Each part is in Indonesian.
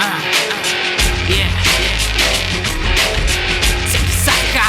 Yeah. Saka.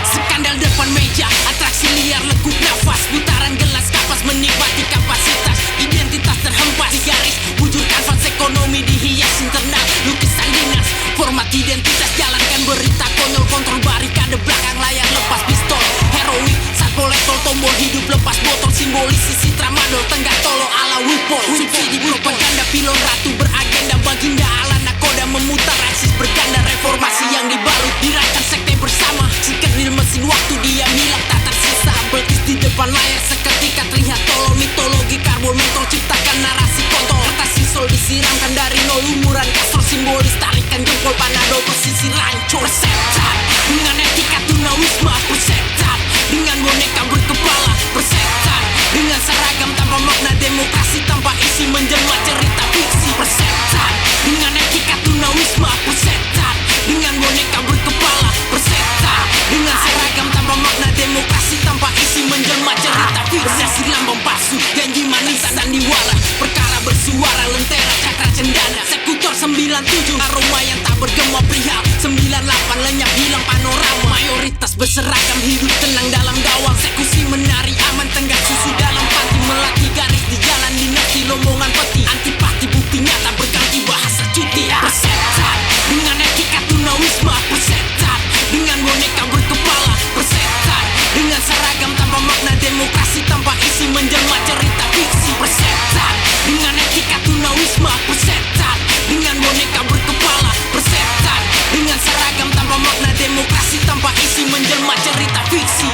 Skandal depan meja, atraksi liar lekuk nafas, putaran gelas kapas menikmati kapasitas, identitas terhempas di garis, bujur kanvas ekonomi dihias internal, lukisan dinas, format identitas jalankan berita konyol, kontrol barikade belakang layar lepas pistol, heroik, satpol letol tombol hidup lepas botol, simbolis sisi tramadol, tenggak tolo ala wipol, subsidi propaganda pilon ratu beragenda, baginda ala nakoda memutar eksis berganda, reformasi yang dibalut dirancang sekte bersama, sikeril mesin waktu diam hilang tak tersisa, belkis di depan layar seketika terlihat tolol, mitologi karbon mentol ciptakan narasi kontol, kertas sisol disiramkan dari nol, umuran kasur simbolis tarikan jempol panadol persisir rancur, persetan dengan etika tunawisma, persetan dengan boneka berkepala, persetan dengan seragam tanpa makna, demokrasi tanpa isi menjelma cerita fiksi, persetan dengan etika tunawisma, persetan dengan boneka berkepala, persetan dengan seragam tanpa makna, demokrasi tanpa isi menjelma cerita fiksi, berdasi lambang palsu, janji manis sandiwara, perkara bersuara lentera cakra cendana, sekutor 97 aroma yang tak bergema perihal 98 lenyap hilang panorama, mayoritas berseragam hidup tenang dalam gawang, eksekusi menari aman tenggak susu dalam panti, melatih garis di jalan dinasti lombongan peti, antipati bukti nyata berganti bahasa cuti, persetan dengan etika tunawisma, persetan dengan boneka berkepala, persetan dengan seragam tanpa makna, demokrasi tanpa isi menjelma cerita fiksi, persetan dengan etika tunawisma, persetan dengan boneka berkepala, persetan dengan seragam tanpa makna, demokrasi tanpa isi menjelma cerita fiksi.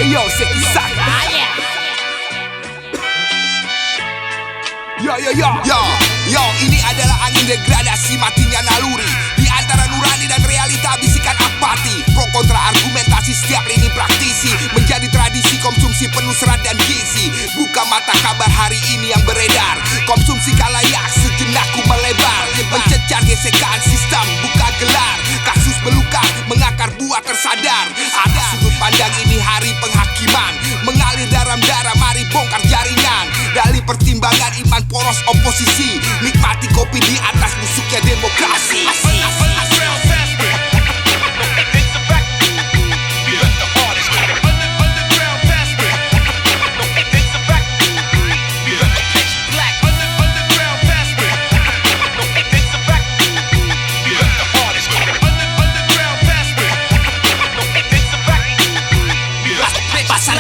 Yo, Saka. Yo, ini adalah angin degradasi matinya naluri, di antara nurani dan realita bisikan apati, pro kontra argumentasi setiap lini praktisi, menjadi tradisi konsumsi penuh serat dan gizi. Buka mata kabar hari ini yang beredar, konsumsi kalayak sejenak ku melebar, mencecar gesekan sistem buka gelar, kasus belukar mengakar buah tersadar. Ada sudut pandang ini hari penghakiman, mengalir daram-daram mari bongkar jaringan, dari pertimbangan iman poros oposisi, nikmati kopi di atas busuknya demokrasi.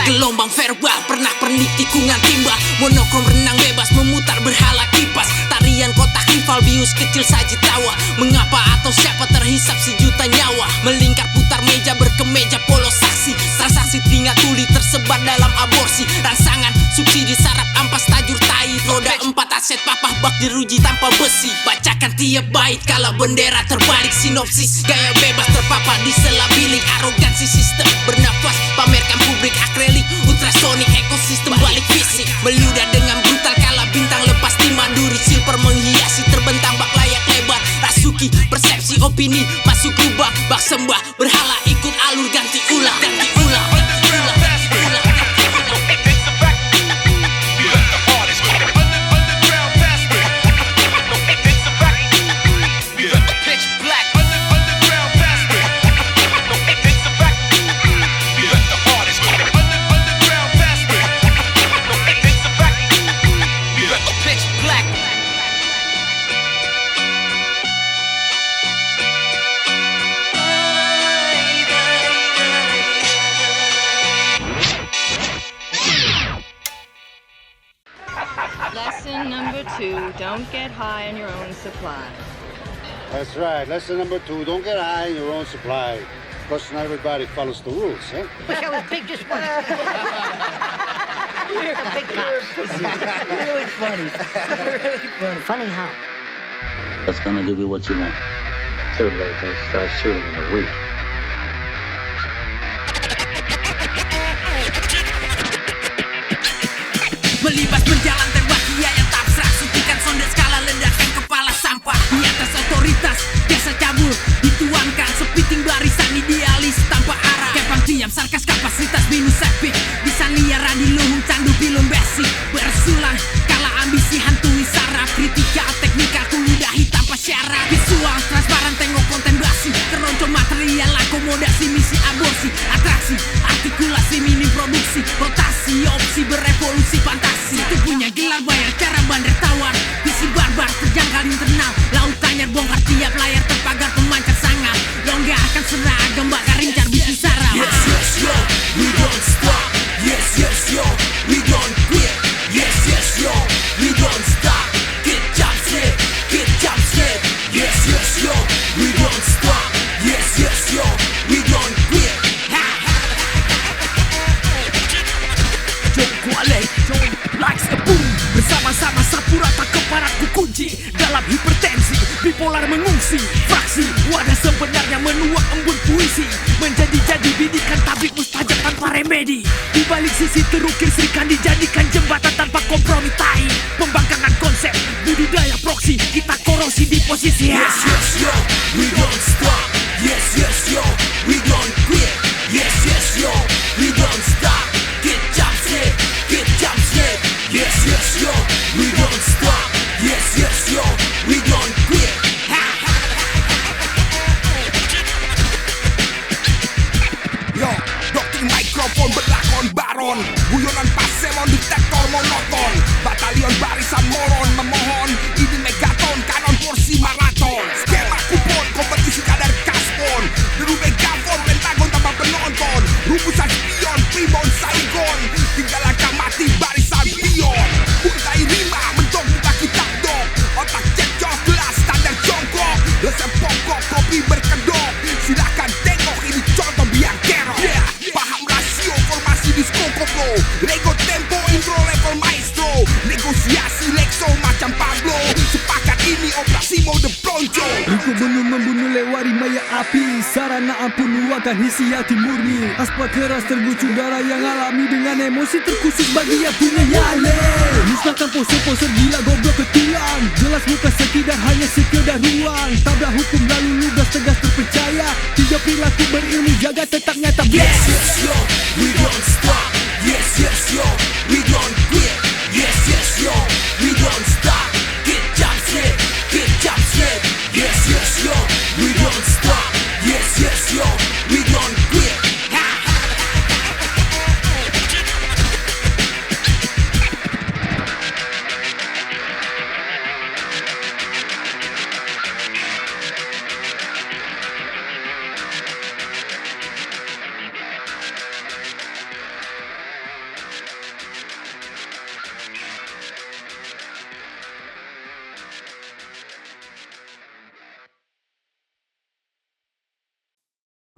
Gelombang verbal, pernak-pernik tikungan timba, monokrom renang bebas memutar berhala kipas, tarian kotak rival bius kecil saji tawa, mengapa atau siapa terhisap sejuta nyawa, melingkar putar meja berkemeja polos saksi, transaksi telinga tuli tersebar dalam aborsi, rangsangan subsidi sarap ampas tajur tai, roda 4 aset papah bak diruji tanpa besi, bacakan tiap bait kala bendera terbalik, sinopsis gaya bebas terpapar di sela bilik, arogansi sistem bernafas pamerkan publik, akrilik ultrasonik ekosistem balik fisik, meludah dengan brutal kala bintang lepas di manduri, silver menghiasi terbentang bak layak lebar, rasuki persepsi opini masuk lubang bak sembah berhala ikut alur ganti ulang, ganti ulang, ganti ulang, ganti ulang. Lesson number 2, don't get high on your own supply. That's right. Lesson number 2, don't get high in your own supply. Because not everybody follows the rules, eh? Wish I was big just once. You're a big guy. Really funny. Really funny. Funny how? That's gonna give you what you want. Too late, they start shooting in a week. Melibas berjalan tembak ia yang tak abstrak. Suntikan sonde skala ledakan kepala sampah. Di atas otoritas biasa cabul dituangkan sepiting barisan idealis tanpa arah. Kepang diam sarkas kapasitas minus epic. Bisa liara di luhung candu film basic. Bersulang kala ambisi hantui saraf. Kritika teknika ku ludahi tanpa syarat. Visual transparan tengok konten basi. Keroncong material akomodasi misi aborsi. Atraksi artikulasi minim produksi. Rotasi opsi berevolusi fantasi. Itu punya gelar bayar cara bandar tawar. Visi barbar terjangkal internal. Laut tanyar bongkar tiap layar terpagar pemancar sangat. Longgarkan seragam bakar rincar bikin saraf. Yes yes yo, we don't stop. Yes yes yo, we don't quit. Yes yes yo, we don't stop. Get jump straight, get jump straight. Yes yes yo, we don't stop. Yes yes yo, we don't quit. Jom kualek, jom likes a boom. Bersama-sama sapu rata keparatku kunci. Dalam hipertensi, bipolar mengungsi. Fraksi, wadah sebenarnya menuak embun puisi. Menjadi-jadi bidikan tabik mustajab tanpa remedi. Di balik sisi terukir serikan dijadikan jembatan tanpa kompromi tai. Pembangkangan konsep, budidaya proksi. Kita korosi di posisi yes yes yo, we don't stop. Yes yes yo, we don't quit. Yes yes yo, we don't stop. Get jump straight, get jump straight. Yes yes yo, we don't stop. Yes yes yo, we don't quit. Yo, doktrin mikrofon berlakon baron. Guyonan pasemon detektor monoton. Batalion barisan moron memohon. Ini megaton kanon porsi maraton. Skema kupon kompetisi kadar kaspon. Deru megafon pentagon tanpa penonton. Rumusan spion primbon saigon. Tinggal langkah mati barisan pion. Buntai rima mentok buka kitab dok. Otak cecok gelas standar jongkok. Resep pokok kopi berkedok. Silakan tengok ini contoh biar kerok. Yeah, paham rasio formasi disco koplo. Lego tempo intro level maestro. Negosiasi Lexo macam Pablo. Sepakat ini operasi mode plonjo. Riko belum membunuh lewari maya api. Sarana ampun luahkan isi hati murni. Aspa keras tergucur darah yang alami. Dengan emosi terkusuk bagi yang punya nyale. Musnahkan poser-poser gila goblok ketulang. Jelas bukan sekedar hanya sekedar ruang. Tabrak hukum lalu lugas tegas terpercaya. Tiga perilaku berilmu jaga tetap nyata. Yes yes yo, we don't stop. Yes yes yo, we don't quit. Yes yes yo, we don't stop. Get jump straight, get jump straight. Yes yes yo, we don't stop. Yes yes yo, we don't quit.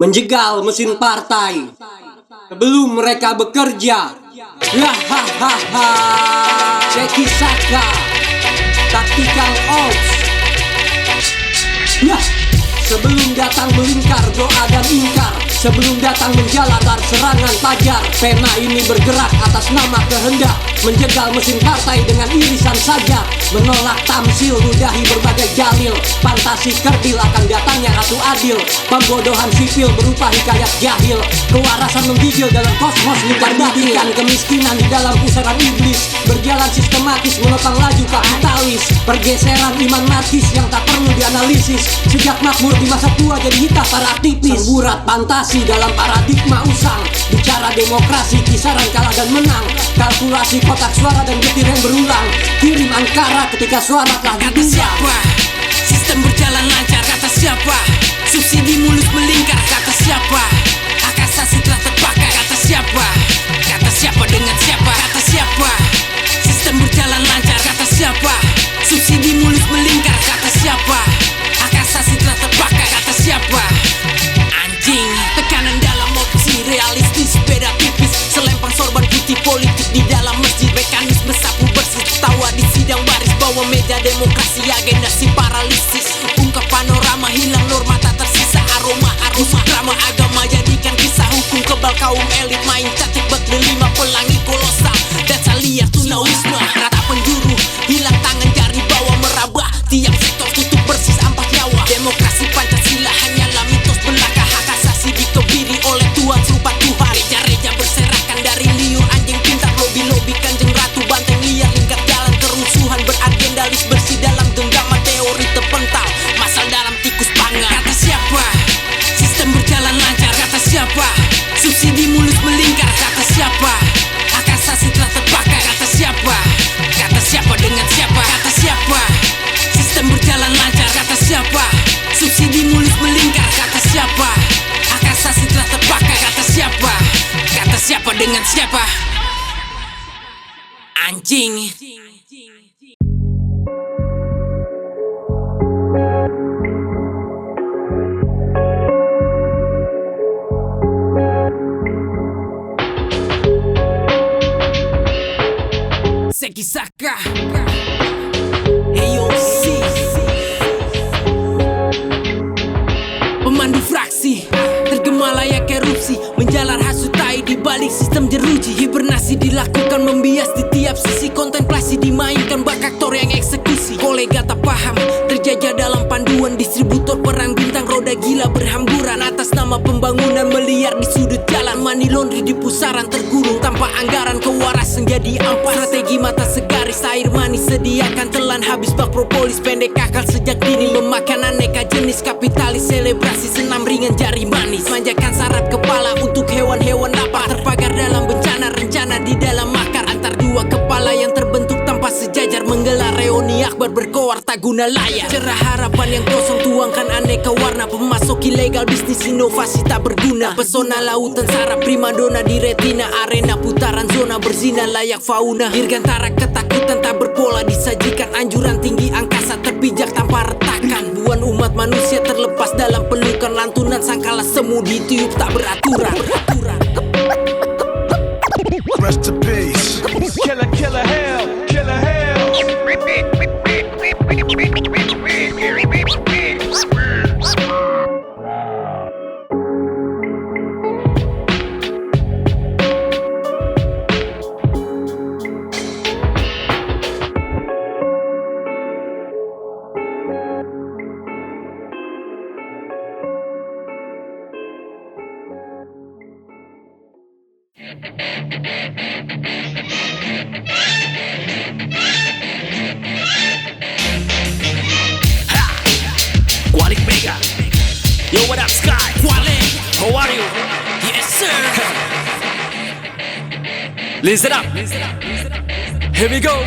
Menjegal mesin partai sebelum mereka bekerja. Hahaha. Seki Saka Tactical Ops. Nah, sebelum datang melingkar doa dan ingkar. Sebelum datang menjalankan serangan pajar. Pena ini bergerak atas nama kehendak. Menjegal mesin partai dengan irisan saja. Menolak tamsil, ludahi berbagai jalil. Fantasi kerdil akan datangnya Ratu Adil. Pembodohan sipil berupa hikayat jahil. Kewarasan menggigil dalam kosmos luar batin. Kemiskinan di dalam pusaran iblis. Berjalan sistematis menopang laju kapitalis. Pergeseran iman marxis yang tak perlu dianalisis. Sejak makmur di masa tua jadi hitam para aktivis. Semburat fantasi dalam paradigma usang. Bicara demokrasi, kisaran kalah dan menang. Kalkulasi kotak suara dan getir yang berulang. Kirim angkara ketika suara telah Kata ditunda. siapa? Sistem berjalan lancar. Kata siapa? Subsidi mulus melingkar. Kata siapa? Hak asasi telah terpakai. Kata siapa? Kata siapa dengan siapa? Kata siapa? Sistem berjalan lancar. Kata demokrasi agenda si paralisis. Ungkap panorama hilang norma tak tersisa. Aroma drama agama jadikan kisah hukum. Kebal kaum elit main catik bak delima pelangi kolosal. Data liar tunawisma rata penjuru. Hilang tangan jari bawa meraba. Tiap sektor tutup bersih ampak nyawa. Demokrasi Pancasila hanyalah mitos belaka. Hak asasi dikebiri oleh Tuhan serupa Tuhan. Reja-reja berserakan dari liur anjing pintar. Lobi-lobi kanjeng ratu banteng liar. Lingkar jalan kerusuhan beragendalis bersih dalam genggaman teori terpental. Masal dalam tikus panggang. Kata siapa? Sistem berjalan lancar. Kata siapa? Subsidi mulus melingkar. Kata siapa? Hak asasi telah terbakar. Kata siapa? Kata siapa dengan siapa? Kata siapa? Sistem berjalan lancar. Kata siapa? Subsidi mulus melingkar. Kata siapa? Hak asasi telah terbakar. Kata siapa? Kata siapa dengan siapa? Anjing. Seki Saka AOC pemandu fraksi tergema layak erupsi. Menjalar hasutai di balik sistem jeruji. Hibernasi dilakukan membias di tiap sisi. Kontemplasi dimainkan bak aktor yang eksekusi. Kolega tak paham terjajah dalam panduan. Distributor perang bintang roda gila berhamburan. Atas nama pembangunan meliar di sudut jalan. Money laundry di pusaran tergulung tanpa anggaran. Kewarasan jadi ampas. Strategi mata segaris air manis. Sediakan telan habis bak propolis. Pendek akal sejak dini memakan aneka jenis. Kapitalis selebrasi senam ringan jari manis. Manjakan saraf kepala untuk hewan-hewan lapar. Terpagar dalam bencana rencana di dalam makar. Antar dua kepala yang terbentuk tanpa sejajar. Menggelar reuni akbar berkoar tak guna layar. Cerah harapan yang kosong tuangkan aneka warna. Pemasok ilegal bisnis inovasi tak berguna. Pesona lautan sarap primadona di retina. Arena putaran zona berzina layak fauna. Dirgantara ketakutan tak berpola. Disajikan anjuran tinggi angkasa terpijak tanpa retakan. Buan umat manusia terlepas dalam pelukan. Lantunan sangkala semu ditiup tak beraturan. Rest in peace. Killer, killer hell, killer hell. Qualik Mega. Yo, what up, Sky? Qualik. How are you? Yes, sir. Listen up. Here we go.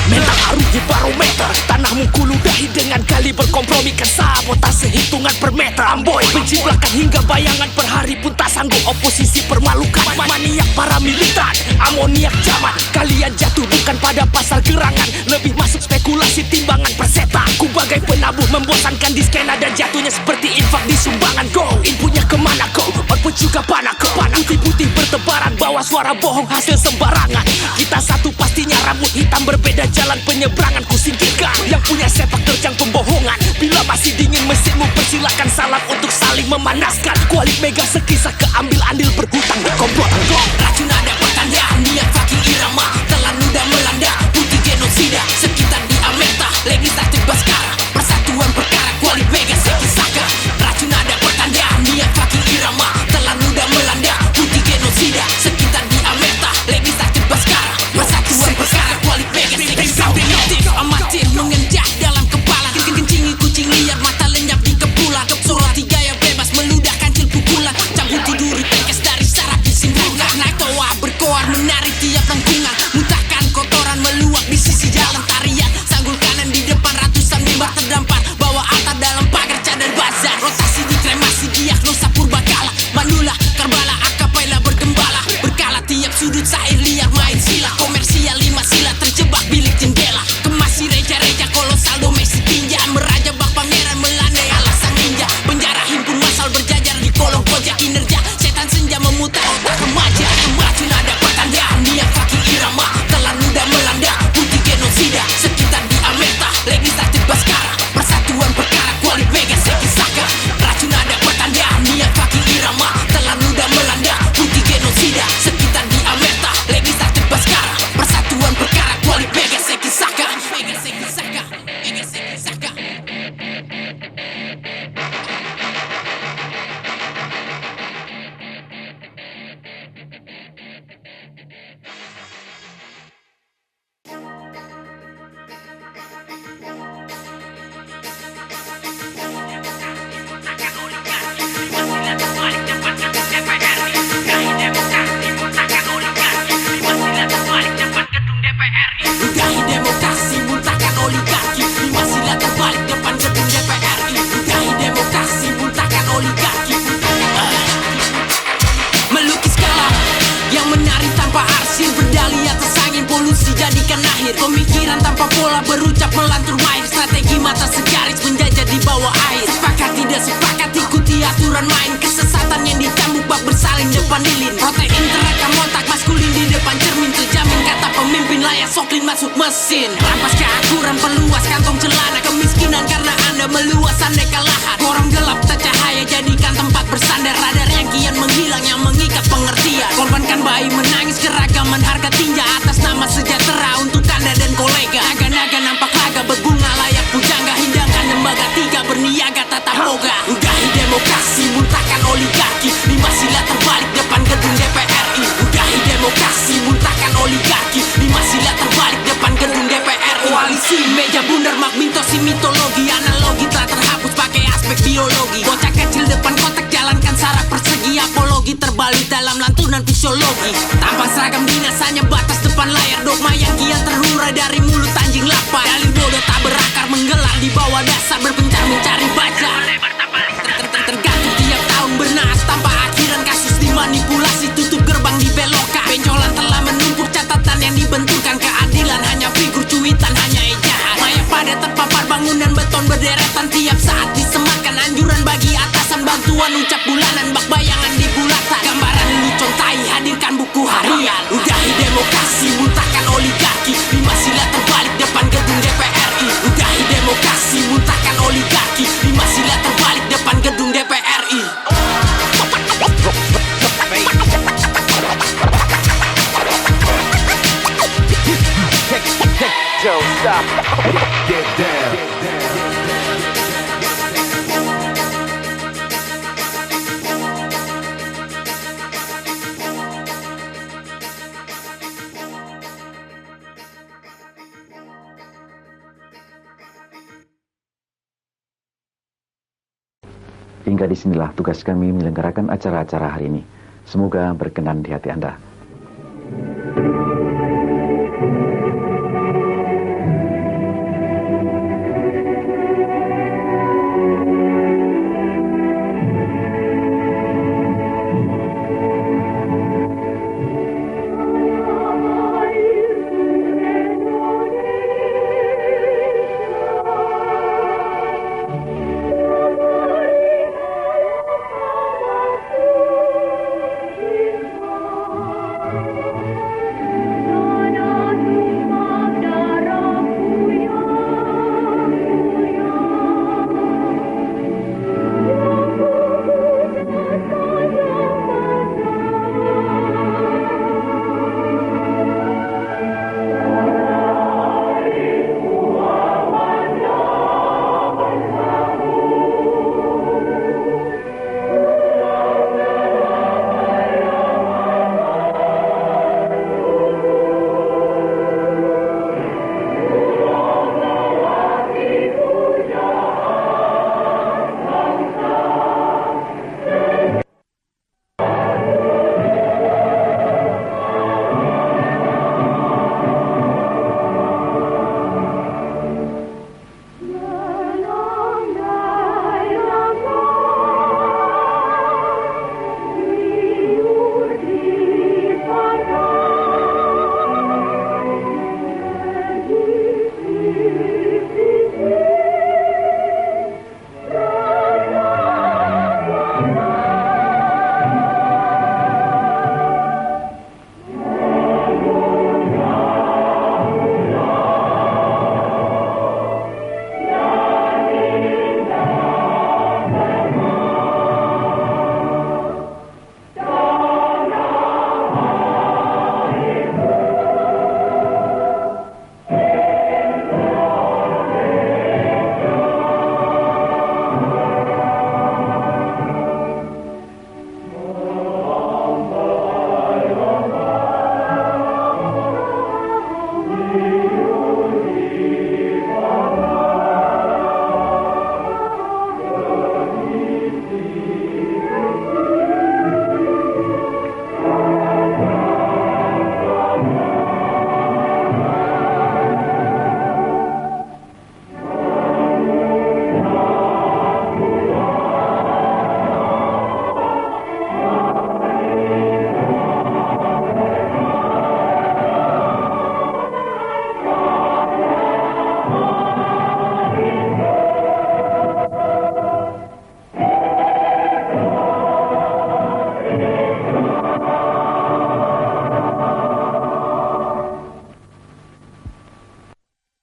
Mental arugi barometer. Tanahmu kuludahi dengan kali berkompromikan sabotase hitungan per meter. Amboy penjiplakan hingga bayangan per hari pun tak sanggup. Oposisi permalukan. Maniak paramilitan, amoniak zaman. Kalian jatuh bukan pada pasar gerangan. Lebih masuk spekulasi timbangan perseta. Ku bagai penabuh membosankan di skena. Dan jatuhnya seperti infak di sumbangan. Go, inputnya kemana kau? Output juga panah kau. Putih-putih bertebaran. Bawa suara bohong hasil sembarangan. Kita satu pastinya rambut hitam berbeda jalan penyeberangan ku singkirkan. Yang punya sepak terjang pembohongan. Bila masih dingin mesinmu persilakan salam untuk saling memanaskan. Qualik Mega sekisah keambil andil berhutang di komplotan. Racun ada pertanda niat fucking irama. Telan ludah melanda putih genosida. Sekitar di Amerika legislatif Baskara. Persatuan perkara Qualik Mega sekisahkan. Racun ada pertanda niat fucking irama. Telan ludah melanda putih genosida. Sekitar di Amerika legislatif Baskara. Persatuan perkara Qualik Mega sekisahkan. Amatir mengendah dalam kepala. Kencingi kucing liar mata lenyap di kepulan. Soroti gaya bebas meludahkan cil pukulan. Cabut tiduri tekes dari saraf disimbolkan. Naik toa berkoar menarik tiap lengkungan. Muntahkan kotoran meluap di sisi jalan tarian. Sanggul kanan di depan ratusan mimbar terdampar. Bawa altar dalam pagar cadar bazar. Rotasi di kremasi diagnosa purbakala. Manula, Karbala, Akapaila bergembala. Berkala tiap sudut sair liar main sila. Komersial 5 sila terjebak bilik jendela. Kemasi reja-reja kolosal domestik tinja. Meraja bak pangeran melandai alasan ninja. Penjara himpun masal berjajar di kolong koja. Kinerja setan senja memutar otak remaja. Racun ada pertanda niat fucking irama. tanpa arsir, berdali atas angin, polusi jadikan akhir. Pemikiran tanpa pola, berucap melantur mahir. Strategi mata segaris, menjajah di bawah air. Sepakat tidak sepakat, ikuti aturan main. Kesesatan yang dicambuk bak bersalin depan lilin. Protein terekam otak, maskulin di depan cermin. Terjamin kata pemimpin, layak soklin masuk mesin. Rampas keakuran, perluas kantong celana. Kemiskinan karena anda meluas aneka lahan. Korong gelap tak cahaya, jadikan tempat bersandar. Radar yang kian menghilang, yang mengikat pengertian. Korbankan bayi menangis, keragaman harga tinja. Atas nama sejahtera untuk anda dan kolega. Naga-naga nampak laga, berbunga layak pujangga. Hindangkan lembaga tiga, berniaga tatap moga. Udahi demokrasi, muntahkan oligarki. 5 sila terbalik depan gedung DPRI. Udahi demokrasi, muntahkan oligarki. 5 sila terbalik depan gedung DPRI. Koalisi meja bundar, magmintosi mitologi. Analogi telah terhapus pakai aspek biologi. Bocah kecil depan kotak, jalankan saraf persegi. Apologi terbalut dalam lantunan fisiologi. Tanpa seragam dinas, hanya batas depan layar. Dogma yang kian terurai dari mulut anjing lapar. Dalil bodoh tak berakar, menggelar di bawah dasar. Berpencar mencari baca, tergantung tiap tahun bernaas tanpa akhiran. Kasus dimanipulasi, tutup gerbang dibelokkan. Benjolan telah menumpuk catatan yang dibenturkan. Keadilan hanya figur, cuitan hanya ejaan. Maya pada terpapar, bangunan beton berderetan. Tiap saat disematkan anjuran bagi atasan. Bantuan ucap bulanan, bak bayangan di bulatan. Gambaran lucon tai, hadirkan buku harian. Udahi demokrasi, muntahkan oligarki. 5 sila terbalik depan gedung DPRI. Udahi demokrasi, muntahkan oligarki. 5 sila terbalik depan gedung DPRI. Don't stop. Get down. Hingga disinilah tugas kami menyelenggarakan acara-acara hari ini. Semoga berkenan di hati Anda.